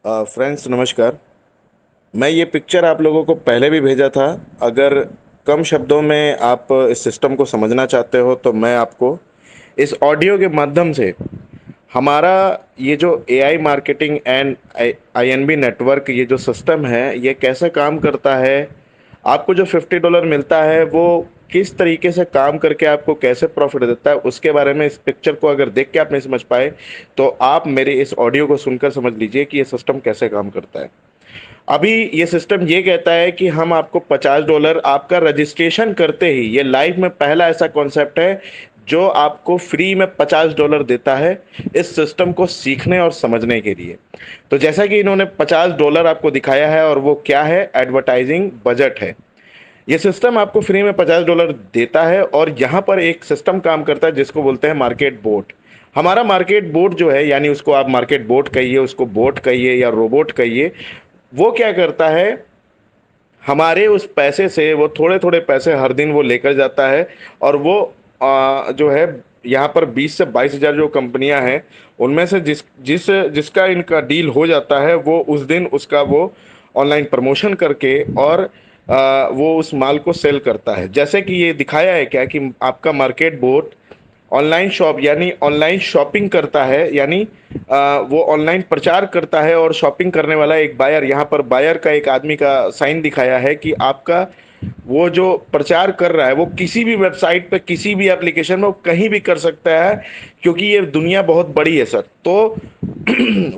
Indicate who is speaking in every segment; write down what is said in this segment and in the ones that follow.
Speaker 1: Friends नमस्कार। मैं ये पिक्चर आप लोगों को पहले भी भेजा था। अगर कम शब्दों में आप इस सिस्टम को समझना चाहते हो तो मैं आपको इस ऑडियो के माध्यम से हमारा ये जो AI marketing and I&B network ये जो सिस्टम है ये कैसे काम करता है, आपको जो $50 मिलता है वो किस तरीके से काम करके आपको कैसे प्रॉफिट देता है, उसके बारे में इस पिक्चर को अगर देख के आप नहीं समझ पाए तो आप मेरे इस ऑडियो को सुनकर समझ लीजिए कि ये सिस्टम कैसे काम करता है। अभी ये सिस्टम ये कहता है कि हम आपको $50 आपका रजिस्ट्रेशन करते ही, ये लाइफ में पहला ऐसा कॉन्सेप्ट है जो आपको फ्री में $50 देता है इस सिस्टम को सीखने और समझने के लिए। तो जैसा कि इन्होंने $50 आपको दिखाया है और वो क्या है, एडवर्टाइजिंग बजट है। ये सिस्टम आपको फ्री में $50 देता है और यहाँ पर एक सिस्टम काम करता है जिसको बोलते हैं मार्केट बोट। हमारा मार्केट बोट जो है, यानी उसको आप मार्केट बोट कहिए, उसको बोट कहिए या रोबोट कहिए, वो क्या करता है, हमारे उस पैसे से वो थोड़े थोड़े पैसे हर दिन वो लेकर जाता है और वो जो है यहाँ पर 20 से 22 हज़ार जो कंपनियां हैं उनमें से जिस जिस जिसका इनका डील हो जाता है वो उस दिन उसका वो ऑनलाइन प्रमोशन करके और वो उस माल को सेल करता है। जैसे कि ये दिखाया है क्या कि आपका मार्केट बोट ऑनलाइन शॉप यानी ऑनलाइन शॉपिंग करता है, यानी वो ऑनलाइन प्रचार करता है और शॉपिंग करने वाला एक बायर, यहाँ पर बायर का एक आदमी का साइन दिखाया है कि आपका वो जो प्रचार कर रहा है वो किसी भी वेबसाइट पे, किसी भी एप्लीकेशन में, वो कहीं भी कर सकता है क्योंकि ये दुनिया बहुत बड़ी है सर। तो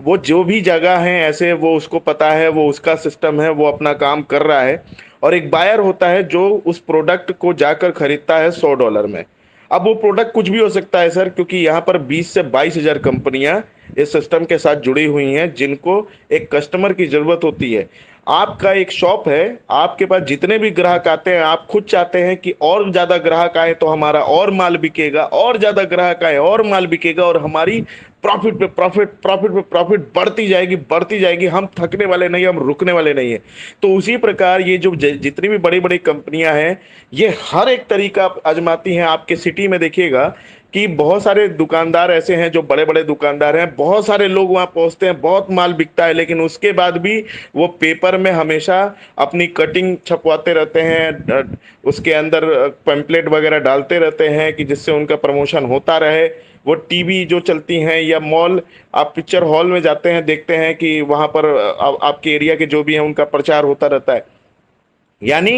Speaker 1: वो जो भी जगह है ऐसे वो उसको पता है, वो उसका सिस्टम है, वो अपना काम कर रहा है। और एक बायर होता है जो उस प्रोडक्ट को जाकर खरीदता है $100 में। अब वो प्रोडक्ट कुछ भी हो सकता है सर, क्योंकि यहाँ पर 20 से 22 हज़ार कंपनियां इस सिस्टम के साथ जुड़ी हुई हैं जिनको एक कस्टमर की जरूरत होती है। आपका एक शॉप है, आपके पास जितने भी ग्राहक आते हैं आप खुद चाहते हैं कि और ज्यादा ग्राहक आए तो हमारा और माल बिकेगा, और ज्यादा ग्राहक आए और माल बिकेगा और हमारी प्रॉफिट पे प्रॉफिट, प्रॉफिट पे प्रॉफिट बढ़ती जाएगी, बढ़ती जाएगी। हम थकने वाले नहीं, हम रुकने वाले नहीं है। तो उसी प्रकार ये जो जितनी भी बड़ी बड़ी कंपनियां हैं ये हर एक तरीका आजमाती हैं। आपके सिटी में देखिएगा कि बहुत सारे दुकानदार ऐसे हैं जो बड़े बड़े दुकानदार हैं, बहुत सारे लोग वहां पहुंचते हैं, बहुत माल बिकता है, लेकिन उसके बाद भी वो पेपर में हमेशा अपनी कटिंग छपवाते रहते हैं, उसके अंदर पैम्पलेट वगैरह डालते रहते हैं कि जिससे उनका प्रमोशन होता रहे। वो टीवी जो चलती हैं या मॉल, आप पिक्चर हॉल में जाते हैं, देखते हैं कि वहां पर आपके एरिया के जो भी हैं उनका प्रचार होता रहता है। यानी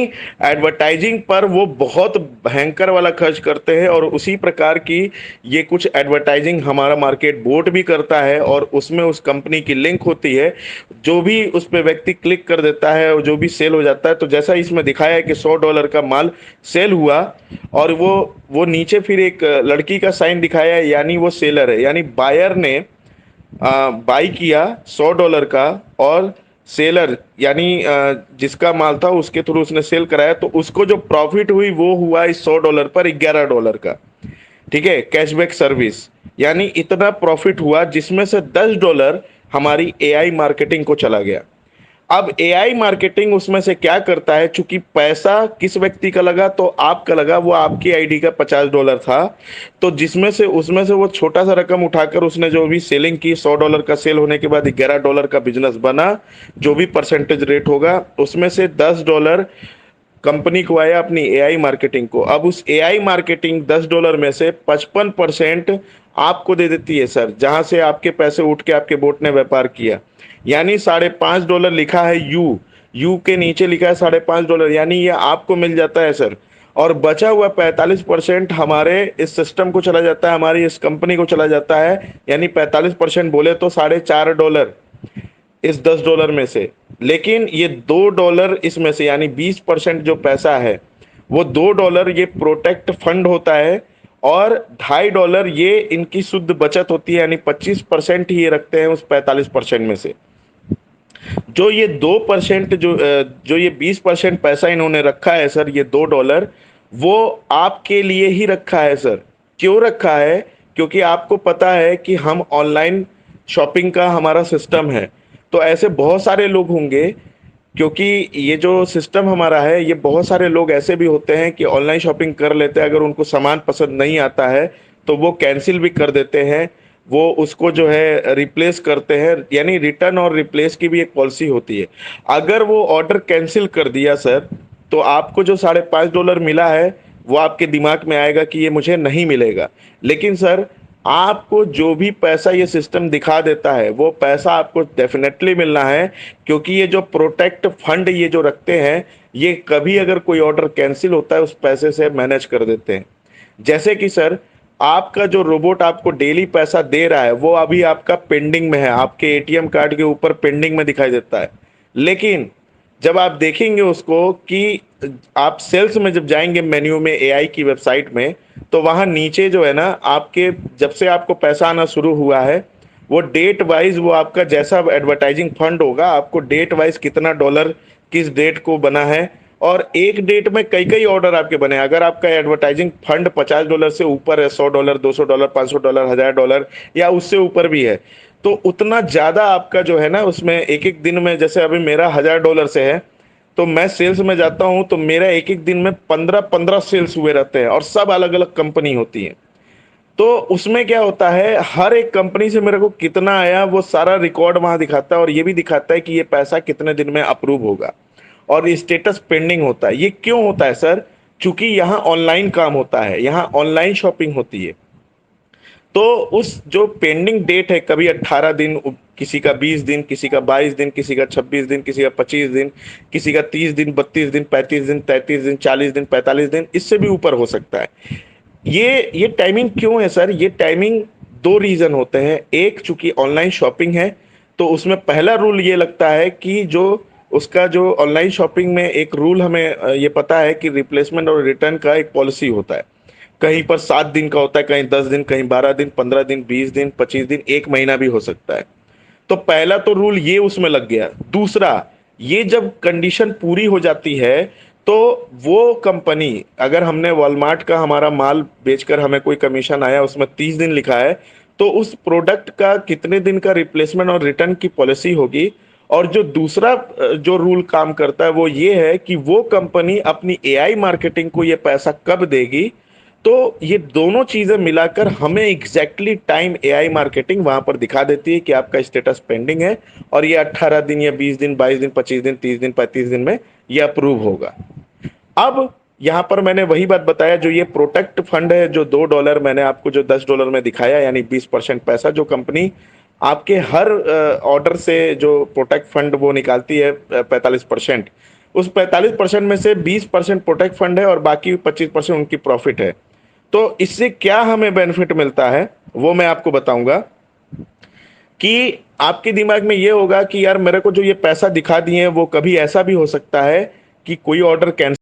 Speaker 1: एडवर्टाइजिंग पर वो बहुत भयंकर वाला खर्च करते हैं और उसी प्रकार की ये कुछ एडवर्टाइजिंग हमारा मार्केट बोर्ड भी करता है और उसमें उस कंपनी की लिंक होती है। जो भी उस पर व्यक्ति क्लिक कर देता है और जो भी सेल हो जाता है, तो जैसा इसमें दिखाया है कि $100 का माल सेल हुआ और वो नीचे फिर एक लड़की का साइन दिखाया है, यानी वो सेलर है, यानी बायर ने बाई किया $100 का और सेलर यानी जिसका माल था उसके थ्रू उसने सेल कराया, तो उसको जो प्रॉफिट हुई वो हुआ इस $100 पर $11 का। ठीक है, कैशबैक सर्विस, यानी इतना प्रॉफिट हुआ जिसमें से $10 हमारी एआई मार्केटिंग को चला गया। अब एआई मार्केटिंग उसमें से क्या करता है, चूंकि पैसा किस व्यक्ति का लगा, तो आपका लगा, वो आपकी आईडी का $50 था, तो जिसमें से उसमें से वो छोटा सा रकम उठाकर उसने जो भी सेलिंग की, $100 का सेल होने के बाद $11 का बिजनेस बना। जो भी परसेंटेज रेट होगा उसमें से $10 कंपनी को आया अपनी एआई मार्केटिंग को। अब उस एआई मार्केटिंग $10 में से 55% आपको दे देती है सर, जहां से आपके पैसे उठ के आपके बोट ने व्यापार किया। यानी $5.5 लिखा है, यू के नीचे लिखा है $5.5, यानी ये आपको मिल जाता है सर। और बचा हुआ 45% हमारे इस सिस्टम को चला जाता है, हमारी इस कंपनी को चला जाता है। यानी 45% बोले तो $4.5 इस $10 में से। लेकिन ये $2 इसमें से, यानी 20% जो पैसा है वो $2 ये प्रोटेक्ट फंड होता है और $2.5 ये इनकी शुद्ध बचत होती है, यानी 25% ही ये रखते हैं उस 45% में से। जो ये 2% जो ये 20% पैसा इन्होंने रखा है सर, ये $2 वो आपके लिए ही रखा है सर। क्यों रखा है? क्योंकि आपको पता है कि हम ऑनलाइन शॉपिंग का हमारा सिस्टम है, तो ऐसे बहुत सारे लोग होंगे, क्योंकि ये जो सिस्टम हमारा है ये बहुत सारे लोग ऐसे भी होते हैं कि ऑनलाइन शॉपिंग कर लेते हैं, अगर उनको सामान पसंद नहीं आता है तो वो कैंसिल भी कर देते हैं। वो उसको जो है रिप्लेस करते हैं, यानी रिटर्न और रिप्लेस की भी एक पॉलिसी होती है। अगर वो ऑर्डर कैंसिल कर दिया सर, तो आपको जो $5.5 मिला है, वो आपके दिमाग में आएगा कि ये मुझे नहीं मिलेगा। लेकिन सर, आपको जो भी पैसा ये सिस्टम दिखा देता है, वो पैसा आपको डेफ़िनेटली मिलना है, क्योंकि ये जो प्रोटेक्ट फंड ये जो रखते हैं, ये कभी अगर कोई ऑर्डर कैंसल होता है, उस पैसे से मैनेज कर देते हैं। जैसे कि सर, आपका जो रोबोट आपको डेली पैसा दे रहा है, वो अभी आपका पेंडिंग में है, आपके एटीएम कार्ड के ऊपर पेंडिंग में दिखाई देता है। लेकिन जब आप देखेंगे उसको कि आप सेल्स में जब जाएँगे मेन्यू में एआई की वेबसाइट में, तो वहाँ नीचे जो है ना, आपके जब से आपको पैसा आना शुरू हुआ है, वो डेट वाइज़ वो आपका जैसा एडवर्टाइजिंग फंड होगा, आपको डेट वाइज़ कितना डॉलर किस डेट को बना है, और एक डेट में कई-कई ऑर्डर आपके बने हैं। अगर आपका एडवर्टाइजिंग फंड $50 से ऊपर है, $100, $200, $500, $1000 या उससे ऊपर भी है, तो उतना ज़्यादा आपका जो है ना, उसमें एक-एक दिन में, जैसे अभी मेरा $1000 से है, तो मैं सेल्स में जाता हूँ, तो मेरा एक-एक दिन में 15-15 सेल्स हुए रहते हैं, और सब अलग-अलग कंपनी होती है। तो उसमें क्या होता है, हर एक कंपनी से मेरे को कितना आया, वो सारा रिकॉर्ड वहाँ दिखाता है, और ये भी दिखाता है कि ये पैसा कितने दिन में अप्रूव होगा, और स्टेटस पेंडिंग होता है। ये क्यों होता है सर? चूँकि यहाँ ऑनलाइन काम होता है, यहाँ ऑनलाइन शॉपिंग होती है। तो उस जो पेंडिंग डेट है, कभी 18 दिन, किसी का 20 दिन, किसी का 22 दिन, किसी का 26 दिन, किसी का 25 दिन, किसी का 30 दिन, 32 दिन, 35 दिन, 33 दिन, 40 दिन, 45 दिन, इससे भी ऊपर हो सकता है। ये टाइमिंग क्यों है सर? ये टाइमिंग 2 रीज़न होते हैं। एक, चूँकि ऑनलाइन शॉपिंग है, तो उसमें पहला रूल ये लगता है कि जो उसका जो ऑनलाइन शॉपिंग में एक रूल हमें ये पता है कि रिप्लेसमेंट और रिटर्न का एक पॉलिसी होता है। कहीं पर 7 दिन का होता है, कहीं 10 दिन, कहीं 12 दिन, 15 दिन, 20 दिन, 25 दिन, 1 महीना भी हो सकता है। तो पहला तो रूल ये उसमें लग गया। दूसरा, ये जब कंडीशन पूरी हो जाती है, तो वो कंपनी, अगर हमने वॉलमार्ट का हमारा माल बेचकर हमें कोई कमीशन आया, उसमें 30 दिन लिखा है, तो उस प्रोडक्ट का कितने दिन का रिप्लेसमेंट और रिटर्न की पॉलिसी होगी। और जो दूसरा जो रूल काम करता है, वो ये है कि वो कंपनी अपनी एआई मार्केटिंग को ये पैसा कब देगी। तो ये दोनों चीज़ें मिलाकर हमें एग्ज़ैक्टली टाइम एआई मार्केटिंग वहाँ पर दिखा देती है कि आपका स्टेटस पेंडिंग है, और ये 18 दिन या 20 दिन, 22 दिन, 25 दिन, 30 दिन, 35 दिन में ये अप्रूव होगा। अब यहाँ पर मैंने वही बात बताया, जो ये प्रोटेक्ट फंड है, जो $2 मैंने आपको जो $10 में दिखाया, यानी 20% पैसा जो कंपनी आपके हर ऑर्डर से जो प्रोटेक्ट फंड वो निकालती है, 45%, उस 45% में से 20% प्रोटेक्ट फंड है, और बाकी 25% उनकी प्रॉफिट है। तो इससे क्या हमें बेनिफिट मिलता है, वो मैं आपको बताऊंगा। कि आपके दिमाग में ये होगा कि यार, मेरे को जो ये पैसा दिखा दिए हैं, वो कभी ऐसा भी हो सकता है कि कोई ऑर्डर कैंसिल